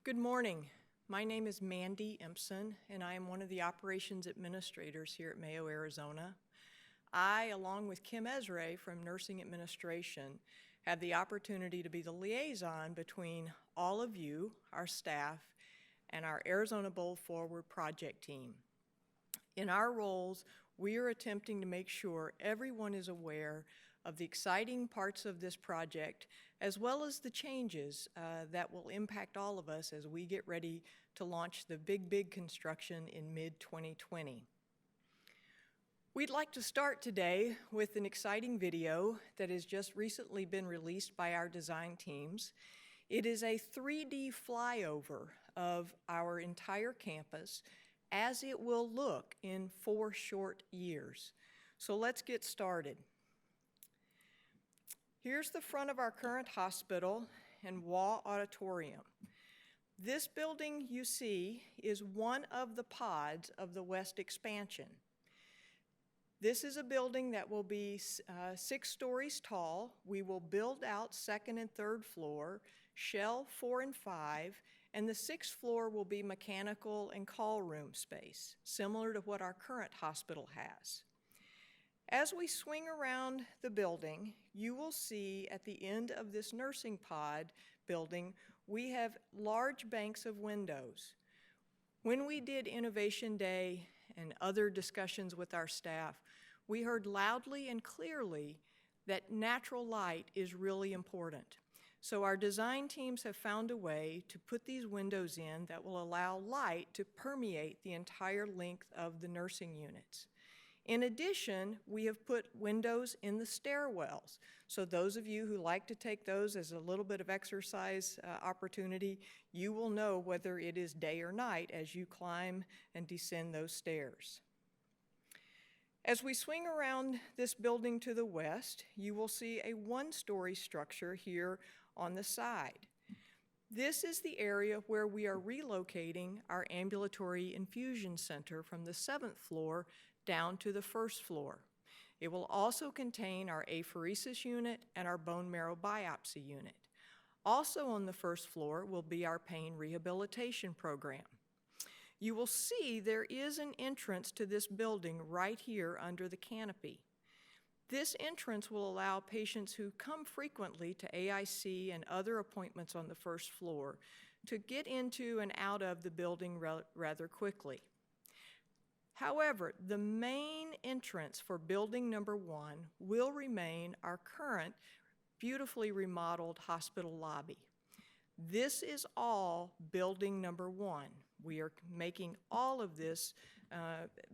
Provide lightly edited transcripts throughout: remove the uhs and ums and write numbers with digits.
Good morning. My name is Mandy Empson, and I am one of the operations administrators here at Mayo, Arizona. I, along with Kim Ezra from Nursing Administration, have the opportunity to be the liaison between all of you, our staff, and our Arizona Bowl Forward project team. In our roles, we are attempting to make sure everyone is aware of the exciting parts of this project, as well as the changes that will impact all of us as we get ready to launch the big construction in mid-2020. We'd like to start today with an exciting video that has just recently been released by our design teams. It is a 3D flyover of our entire campus as it will look in 4 short years. So let's get started. Here's the front of our current hospital and Waugh Auditorium. This building you see is one of the pods of the West expansion. This is a building that will be 6 stories tall. We will build out 2nd and 3rd floor, shell 4 and 5, and the 6th floor will be mechanical and call room space, similar to what our current hospital has. As we swing around the building, you will see at the end of this nursing pod building, we have large banks of windows. When we did Innovation Day and other discussions with our staff, we heard loudly and clearly that natural light is really important. So our design teams have found a way to put these windows in that will allow light to permeate the entire length of the nursing units. In addition, we have put windows in the stairwells. So those of you who like to take those as a little bit of exercise opportunity, you will know whether it is day or night as you climb and descend those stairs. As we swing around this building to the west, you will see a 1-story structure here on the side. This is the area where we are relocating our ambulatory infusion center from the 7th floor down to the 1st floor. It will also contain our apheresis unit and our bone marrow biopsy unit. Also on the 1st floor will be our pain rehabilitation program. You will see there is an entrance to this building right here under the canopy. This entrance will allow patients who come frequently to AIC and other appointments on the 1st floor to get into and out of the building rather quickly. However, the main entrance for building number 1 will remain our current beautifully remodeled hospital lobby. This is all building number 1. We are making all of this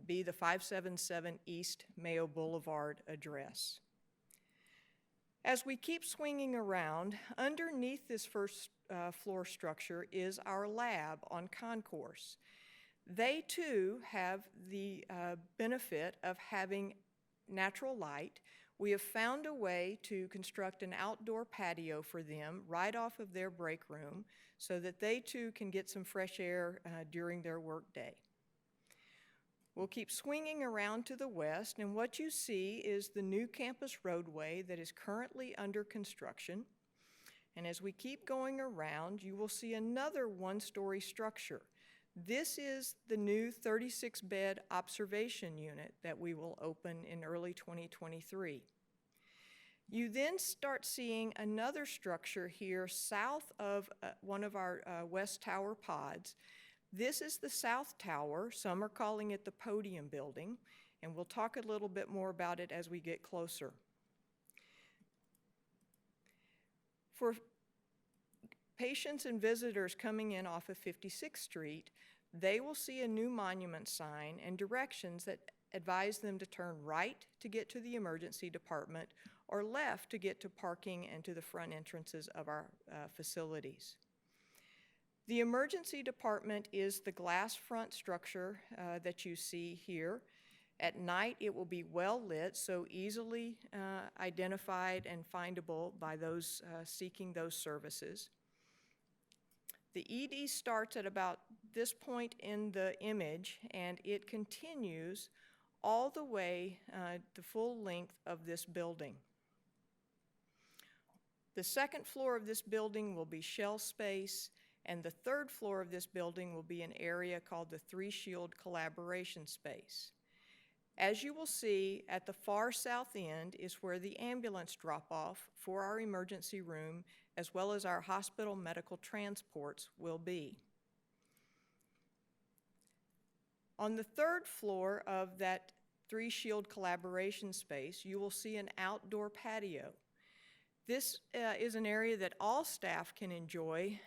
be the 577 East Mayo Boulevard address. As we keep swinging around, underneath this 1st floor structure is our lab on concourse. They too have the benefit of having natural light. We have found a way to construct an outdoor patio for them right off of their break room so that they too can get some fresh air during their workday. We'll keep swinging around to the west, and what you see is the new campus roadway that is currently under construction. And as we keep going around, you will see another 1-story structure. This is the new 36-bed observation unit that we will open in early 2023. You then start seeing another structure here south of one of our West Tower pods. This is the South Tower. Some are calling it the podium building, and we'll talk a little bit more about it as we get closer. For patients and visitors coming in off of 56th Street, they will see a new monument sign and directions that advise them to turn right to get to the emergency department or left to get to parking and to the front entrances of our facilities. The emergency department is the glass front structure that you see here. At night, it will be well lit, so easily identified and findable by those seeking those services. The ED starts at about this point in the image, and it continues all the way the full length of this building. The 2nd floor of this building will be shell space, And the third floor of this building will be an area called the Three Shield Collaboration Space. As you will see, at the far south end is where the ambulance drop-off for our emergency room, as well as our hospital medical transports, will be. On the third floor of that Three Shield Collaboration Space, you will see an outdoor patio. This is an area that all staff can enjoy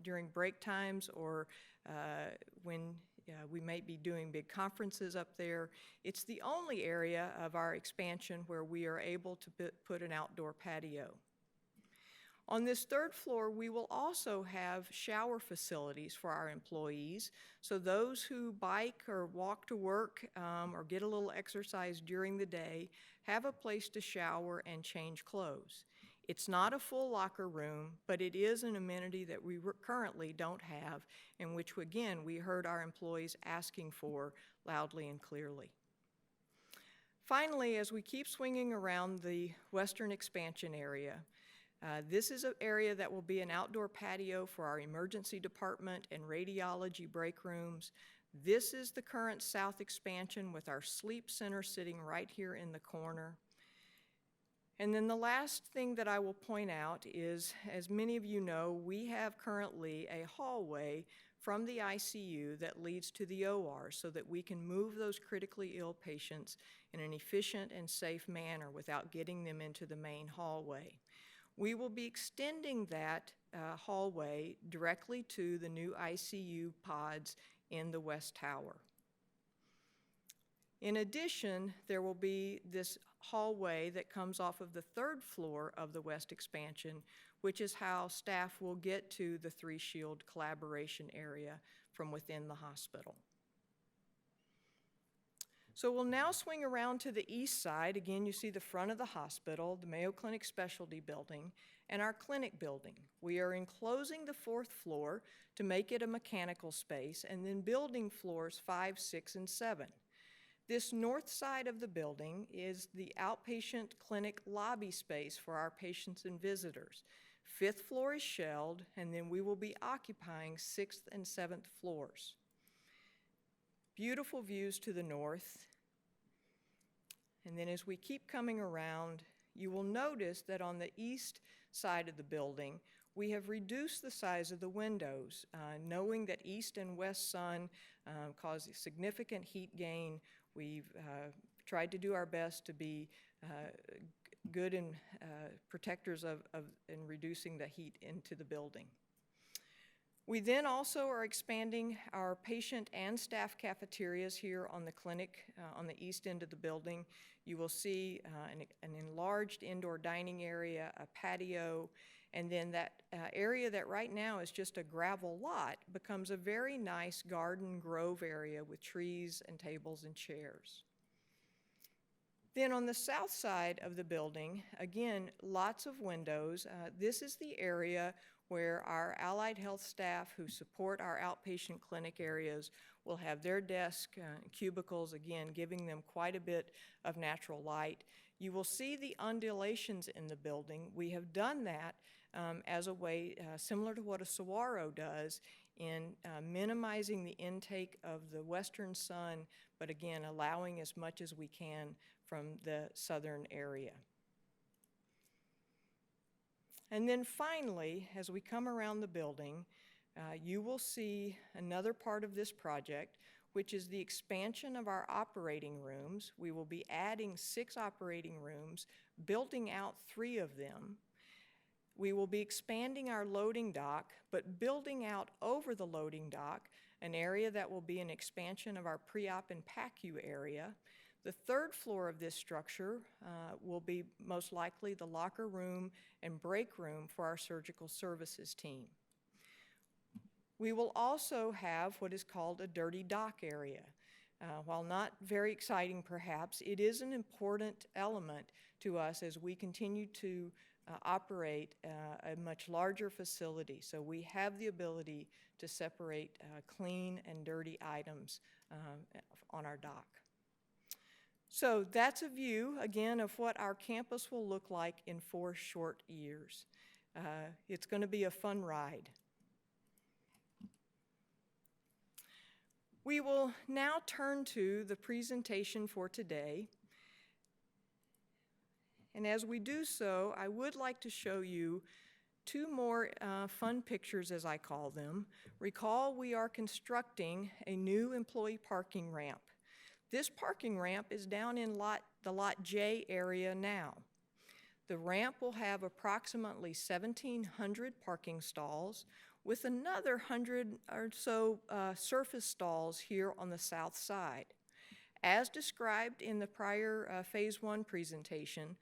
during break times or when we might be doing big conferences up there. It's the only area of our expansion where we are able to put an outdoor patio. On this third floor, we will also have shower facilities for our employees, so those who bike or walk to work or get a little exercise during the day have a place to shower and change clothes. It's not a full locker room, but it is an amenity that we currently don't have, and which, again, we heard our employees asking for loudly and clearly. Finally, as we keep swinging around the western expansion area, this is an area that will be an outdoor patio for our emergency department and radiology break rooms. This is the current south expansion with our sleep center sitting right here in the corner. And then the last thing that I will point out is, as many of you know, we have currently a hallway from the ICU that leads to the OR so that we can move those critically ill patients in an efficient and safe manner without getting them into the main hallway. We will be extending that hallway directly to the new ICU pods in the West Tower. In addition, there will be this hallway that comes off of the third floor of the West expansion, which is how staff will get to the Three Shield collaboration area from within the hospital. So we'll now swing around to the east side. Again, you see the front of the hospital, the Mayo Clinic Specialty Building, and our clinic building. We are enclosing the fourth floor to make it a mechanical space, and then building floors 5, 6, and 7. This north side of the building is the outpatient clinic lobby space for our patients and visitors. Fifth floor is shelled, and then we will be occupying 6th and 7th floors. Beautiful views to the north. And then as we keep coming around, you will notice that on the east side of the building, we have reduced the size of the windows, knowing that east and west sun cause significant heat gain. We've tried to do our best to be good and protectors of and reducing the heat into the building. We then also are expanding our patient and staff cafeterias here on the clinic on the east end of the building. You will see an enlarged indoor dining area, a patio, and then that area that right now is just a gravel lot becomes a very nice garden grove area with trees and tables and chairs. Then on the south side of the building, again, lots of windows. This is the area where our allied health staff who support our outpatient clinic areas will have their desk cubicles, again, giving them quite a bit of natural light. You will see the undulations in the building. We have done that as a way similar to what a saguaro does in minimizing the intake of the western sun, but again, allowing as much as we can from the southern area. And then finally, as we come around the building, you will see another part of this project, which is the expansion of our operating rooms. We will be adding 6 operating rooms, building out 3 of them. We will be expanding our loading dock, but building out over the loading dock an area that will be an expansion of our pre-op and PACU area. The third floor of this structure will be most likely the locker room and break room for our surgical services team. We will also have what is called a dirty dock area. While not very exciting perhaps, it is an important element to us as we continue to operate a much larger facility. So we have the ability to separate clean and dirty items on our dock. So that's a view, again, of what our campus will look like in 4 short years. It's going to be a fun ride. We will now turn to the presentation for today. And as we do so, I would like to show you two more fun pictures, as I call them. Recall, we are constructing a new employee parking ramp. This parking ramp is down in the Lot J area now. The ramp will have approximately 1,700 parking stalls with another 100 or so surface stalls here on the south side. As described in the prior Phase 1 presentation,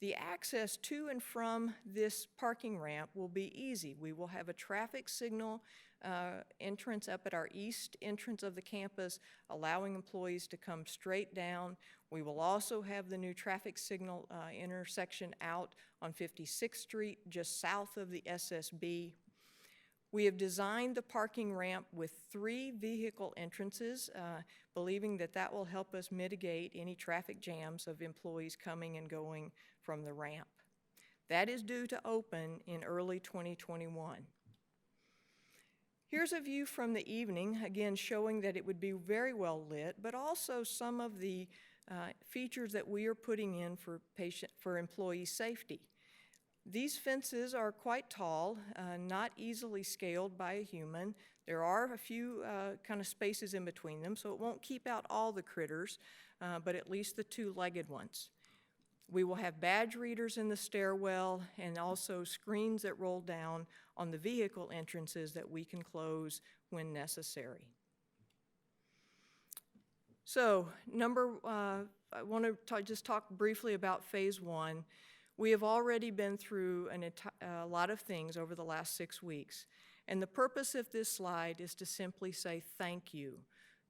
the access to and from this parking ramp will be easy. We will have a traffic signal entrance up at our east entrance of the campus, allowing employees to come straight down. We will also have the new traffic signal intersection out on 56th Street, just south of the SSB. We have designed the parking ramp with 3 vehicle entrances, believing that that will help us mitigate any traffic jams of employees coming and going from the ramp. That is due to open in early 2021. Here's a view from the evening, again showing that it would be very well lit, but also some of the features that we are putting in for employee safety. These fences are quite tall, not easily scaled by a human. There are a few kind of spaces in between them, so it won't keep out all the critters, but at least the 2-legged ones. We will have badge readers in the stairwell and also screens that roll down on the vehicle entrances that we can close when necessary. So, I want to just talk briefly about Phase 1. We have already been through a lot of things over the last 6 weeks, and the purpose of this slide is to simply say thank you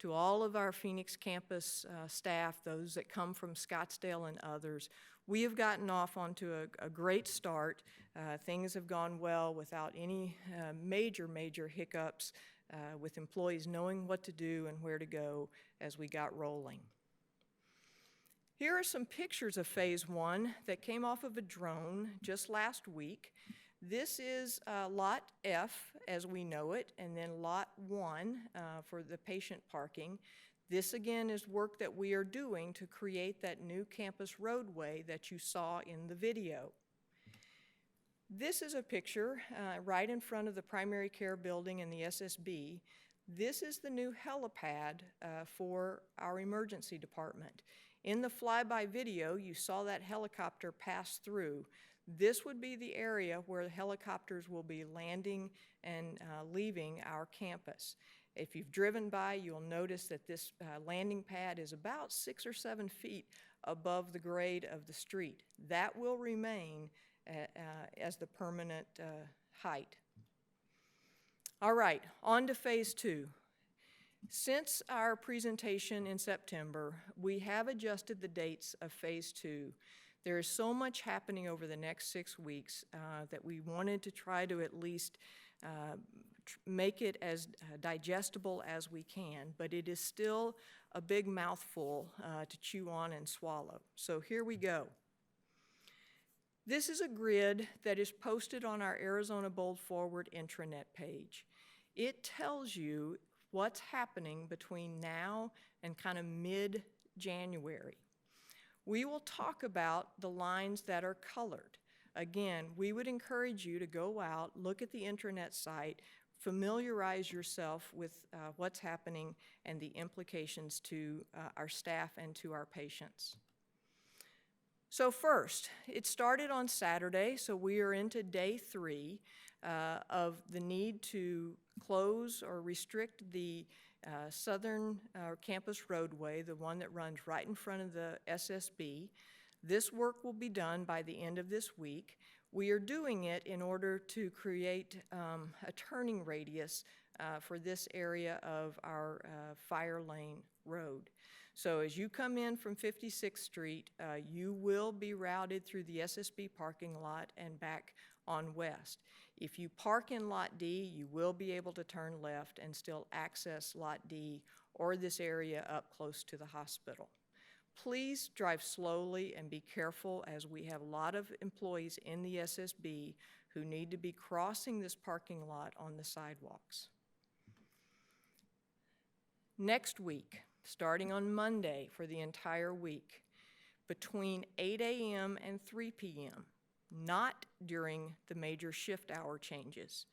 to all of our Phoenix campus staff, those that come from Scottsdale and others. We have gotten off onto a great start. Things have gone well without any major hiccups, with employees knowing what to do and where to go as we got rolling. Here are some pictures of Phase 1 that came off of a drone just last week. This is Lot F as we know it, and then Lot 1 for the patient parking. This again is work that we are doing to create that new campus roadway that you saw in the video. This is a picture right in front of the primary care building and the SSB. This is the new helipad for our emergency department. In the flyby video, you saw that helicopter pass through. This would be the area where the helicopters will be landing and leaving our campus. If you've driven by, you'll notice that this landing pad is about 6 or 7 feet above the grade of the street. That will remain as the permanent height. All right, on to Phase 2. Since our presentation in September, we have adjusted the dates of Phase 2. There is so much happening over the next 6 weeks that we wanted to try to at least make it as digestible as we can, but it is still a big mouthful to chew on and swallow. So here we go. This is a grid that is posted on our Arizona Bold Forward intranet page. It tells you what's happening between now and kind of mid-January. We will talk about the lines that are colored. Again, we would encourage you to go out, look at the intranet site, familiarize yourself with what's happening and the implications to our staff and to our patients. So first, it started on Saturday, so we are into day 3 of the need to close or restrict the southern campus roadway, the one that runs right in front of the SSB. This work will be done by the end of this week. We are doing it in order to create a turning radius for this area of our fire lane road. So as you come in from 56th Street, you will be routed through the SSB parking lot and back on west. If you park in Lot D, you will be able to turn left and still access Lot D or this area up close to the hospital. Please drive slowly and be careful, as we have a lot of employees in the SSB who need to be crossing this parking lot on the sidewalks. Next week, starting on Monday for the entire week, between 8 a.m. and 3 p.m., not during the major shift hour changes,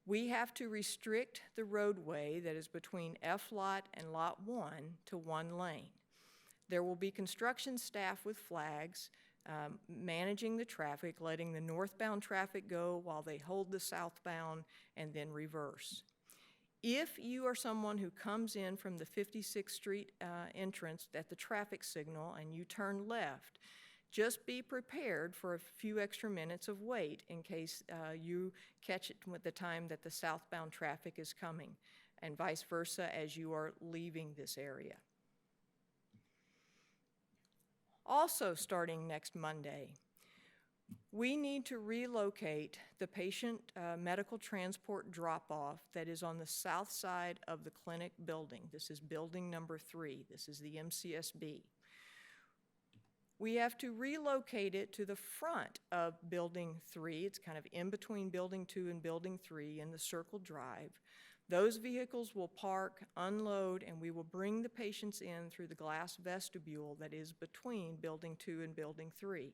we have to restrict the roadway that is between F Lot and Lot 1 to one lane. There will be construction staff with flags managing the traffic, letting the northbound traffic go while they hold the southbound and then reverse. If you are someone who comes in from the 56th Street entrance at the traffic signal and you turn left, just be prepared for a few extra minutes of wait in case you catch it at the time that the southbound traffic is coming, and vice versa as you are leaving this area. Also starting next Monday, we need to relocate the patient medical transport drop-off that is on the south side of the clinic building. This is building number 3. This is the MCSB. We have to relocate it to the front of building 3. It's kind of in between building 2 and building 3 in the circle drive. Those vehicles will park, unload, and we will bring the patients in through the glass vestibule that is between building 2 and building 3.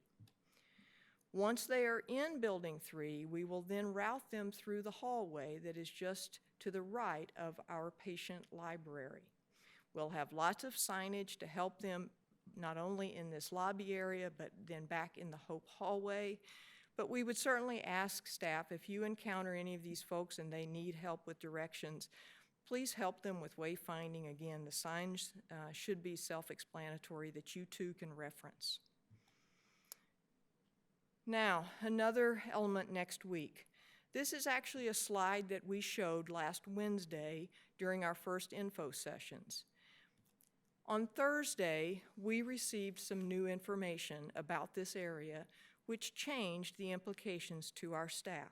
Once they are in building 3, we will then route them through the hallway that is just to the right of our patient library. We'll have lots of signage to help them not only in this lobby area, but then back in the Hope hallway. But we would certainly ask staff, if you encounter any of these folks and they need help with directions, please help them with wayfinding. Again, the signs should be self-explanatory that you too can reference. Now, another element next week. This is actually a slide that we showed last Wednesday during our first info sessions. On Thursday, we received some new information about this area, which changed the implications to our staff.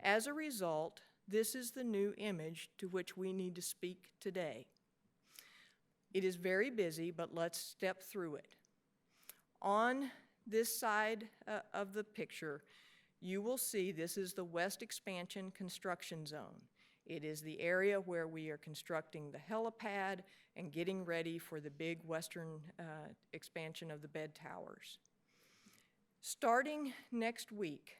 As a result, this is the new image to which we need to speak today. It is very busy, but let's step through it. On this side of the picture, you will see this is the West Expansion construction zone. It is the area where we are constructing the helipad and getting ready for the big western expansion of the bed towers. Starting next week,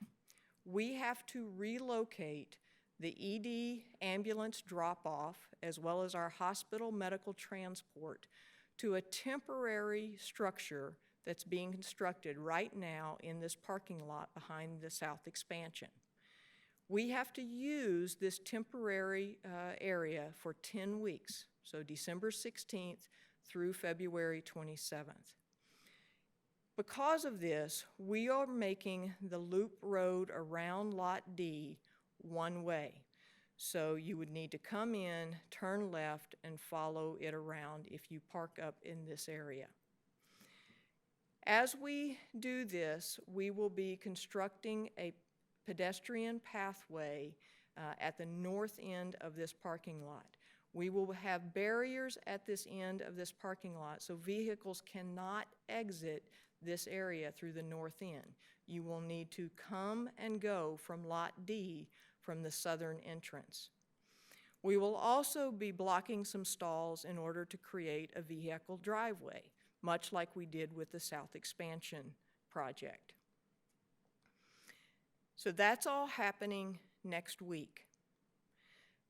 we have to relocate the ED ambulance drop-off as well as our hospital medical transport to a temporary structure that's being constructed right now in this parking lot behind the south expansion. We have to use this temporary area for 10 weeks, so December 16th through February 27th. Because of this, we are making the loop road around Lot D one way. So you would need to come in, turn left, and follow it around if you park up in this area. As we do this, we will be constructing a pedestrian pathway at the north end of this parking lot. We will have barriers at this end of this parking lot so vehicles cannot exit this area through the north end. You will need to come and go from Lot D from the southern entrance. We will also be blocking some stalls in order to create a vehicle driveway, much like we did with the South Expansion project. So that's all happening next week.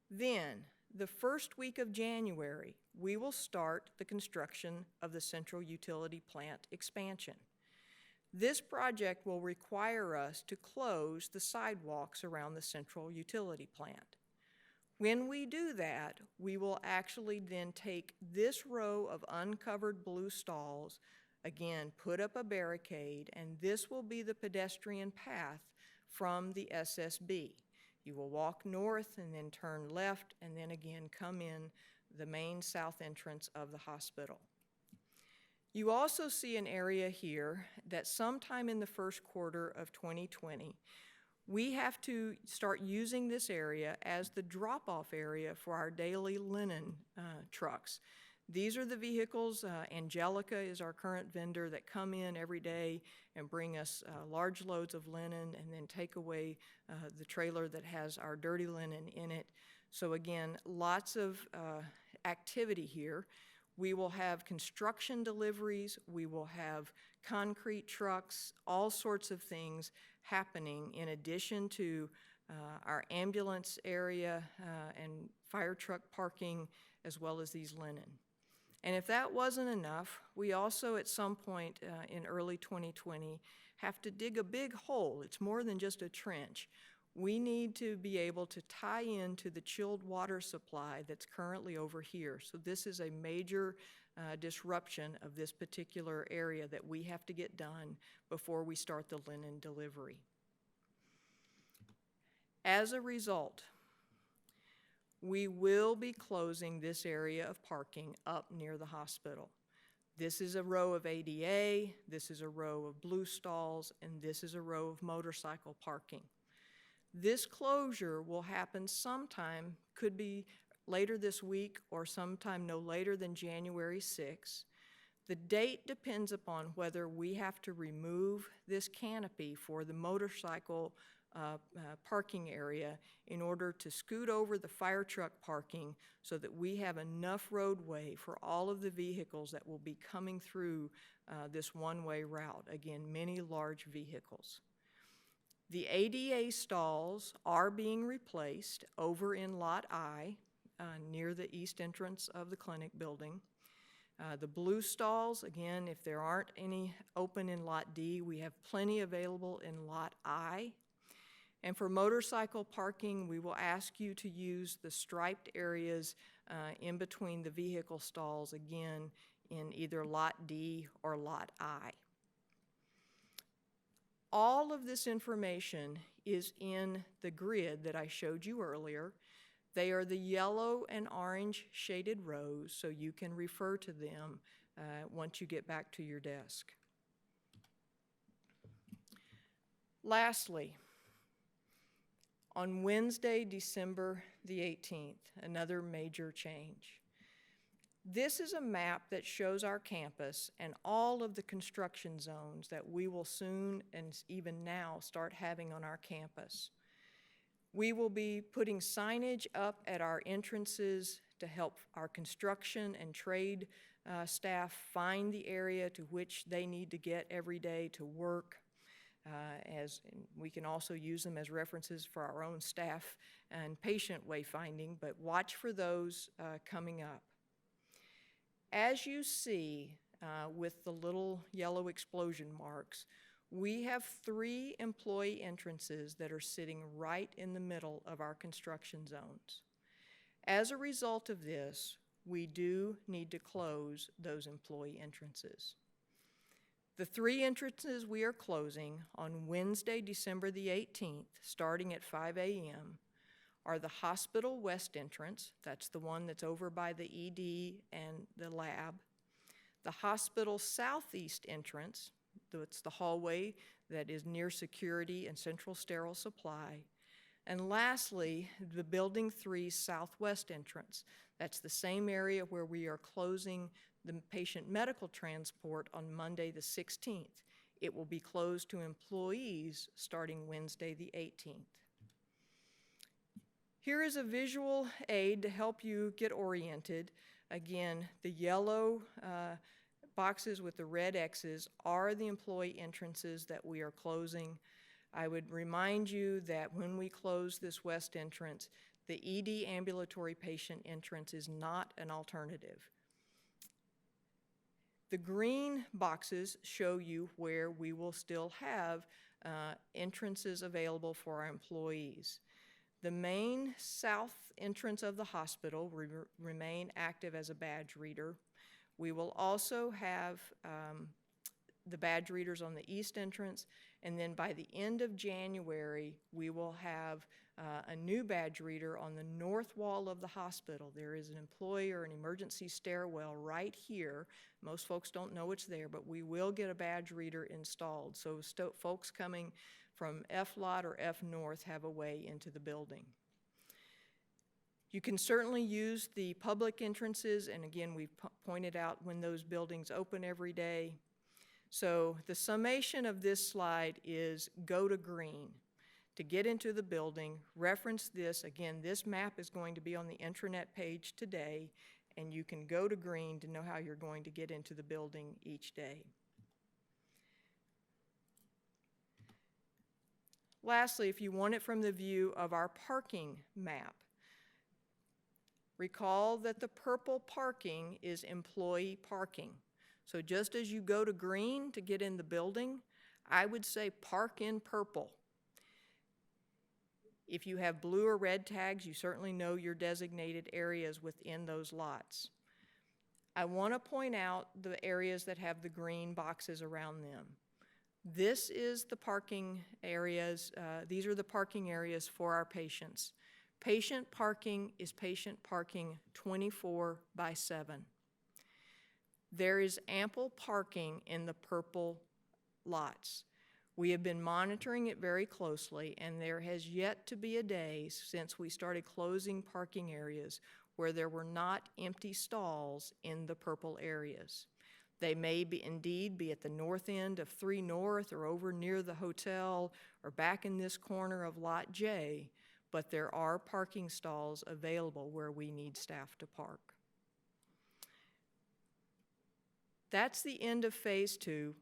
Then, the first week of January, we will start the construction of the Central Utility Plant expansion. This project will require us to close the sidewalks around the Central Utility Plant. When we do that, we will actually then take this row of uncovered blue stalls, again, put up a barricade, and this will be the pedestrian path from the SSB. You will walk north and then turn left and then again come in the main south entrance of the hospital. You also see an area here that sometime in the first quarter of 2020, we have to start using this area as the drop-off area for our daily linen trucks. These are the vehicles, Angelica is our current vendor, that come in every day and bring us large loads of linen and then take away the trailer that has our dirty linen in it. So again, lots of activity here. We will have construction deliveries, we will have concrete trucks, all sorts of things happening in addition to our ambulance area and fire truck parking, as well as these linen. And if that wasn't enough, we also at some point in early 2020 have to dig a big hole. It's more than just a trench. We need to be able to tie into the chilled water supply that's currently over here. So this is a major disruption of this particular area that we have to get done before we start the linen delivery. As a result, we will be closing this area of parking up near the hospital. This is a row of ADA, this is a row of blue stalls, and this is a row of motorcycle parking. This closure will happen sometime, could be later this week or sometime no later than January 6th. The date depends upon whether we have to remove this canopy for the motorcycle parking area in order to scoot over the fire truck parking so that we have enough roadway for all of the vehicles that will be coming through this one-way route. Again, many large vehicles. The ADA stalls are being replaced over in Lot I, near the east entrance of the clinic building. The blue stalls, again, if there aren't any open in Lot D, we have plenty available in Lot I. And for motorcycle parking, we will ask you to use the striped areas in between the vehicle stalls, again, in either Lot D or Lot I. All of this information is in the grid that I showed you earlier. They are the yellow and orange shaded rows, so you can refer to them once you get back to your desk. Lastly, on Wednesday, December the 18th, another major change. This is a map that shows our campus and all of the construction zones that we will soon and even now start having on our campus. We will be putting signage up at our entrances to help our construction and trade staff find the area to which they need to get every day to work. As we can also use them as references for our own staff and patient wayfinding, but watch for those coming up. As you see with the little yellow explosion marks, we have 3 employee entrances that are sitting right in the middle of our construction zones. As a result of this, we do need to close those employee entrances. The 3 entrances we are closing on Wednesday, December the 18th, starting at 5 a.m., are the hospital west entrance, that's the one that's over by the ED and the lab, the hospital southeast entrance, that's the hallway that is near security and central sterile supply, and lastly, the Building 3 southwest entrance. That's the same area where we are closing the patient medical transport on Monday the 16th. It will be closed to employees starting Wednesday the 18th. Here is a visual aid to help you get oriented. Again, the yellow boxes with the red X's are the employee entrances that we are closing. I would remind you that when we close this west entrance, the ED ambulatory patient entrance is not an alternative. The green boxes show you where we will still have entrances available for our employees. The main south entrance of the hospital will remain active as a badge reader. We will also have the badge readers on the east entrance, and then by the end of January, we will have a new badge reader on the north wall of the hospital. There is an employee or an emergency stairwell right here. Most folks don't know it's there, but we will get a badge reader installed, so folks coming from F lot or F north have a way into the building. You can certainly use the public entrances, and again, we've pointed out when those buildings open every day. So the summation of this slide is go to green. To get into the building, reference this. Again, this map is going to be on the intranet page today, and you can go to green to know how you're going to get into the building each day. Lastly, if you want it from the view of our parking map, recall that the purple parking is employee parking. So just as you go to green to get in the building, I would say park in purple. If you have blue or red tags, you certainly know your designated areas within those lots. I want to point out the areas that have the green boxes around them. This is the parking areas, these are the parking areas for our patients. Patient parking is patient parking 24/7. There is ample parking in the purple lots. We have been monitoring it very closely, and there has yet to be a day since we started closing parking areas where there were not empty stalls in the purple areas. They may indeed be at the north end of 3 North or over near the hotel or back in this corner of Lot J, but there are parking stalls available where we need staff to park. That's the end of Phase 2.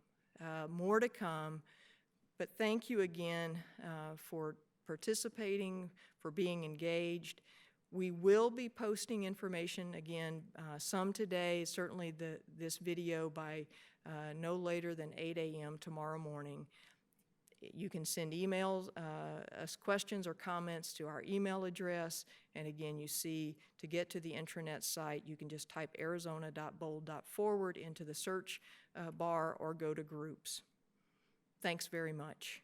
More to come, but thank you again for participating, for being engaged. We will be posting information again, some today, certainly this video by no later than 8 a.m. tomorrow morning. You can send emails, us questions or comments to our email address, and again, you see, to get to the intranet site, you can just type arizona.bold.forward into the search bar or go to groups. Thanks very much.